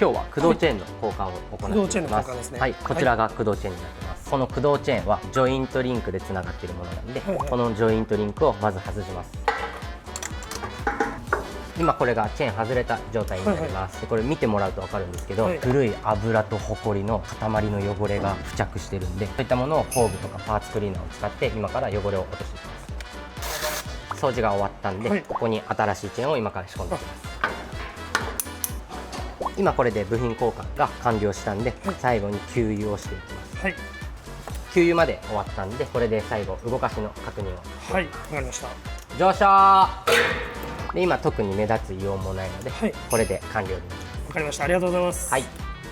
今日は駆動チェーンの交換を行っていきます。駆動チェーンの交換ですね。はい、こちらが駆動チェーンになってます。この駆動チェーンはジョイントリンクでつながっているものなんで、このジョイントリンクをまず外します。今これがチェーン外れた状態になります。でこれ見てもらうと分かるんですけど、古い油とホコリの塊の汚れが付着してるんで、そういったものを工具とかパーツクリーナーを使って今から汚れを落としていきます。掃除が終わったんで、ここに新しいチェーンを今から仕込んでいきます。今これで部品交換が完了したんで、最後に給油をしていきます。給油まで終わったんで、これで最後動かしの確認を。はい、わかりました。乗車で今特に目立つ異音もないので、これで完了になります。わかりました。ありがとうございます。はい。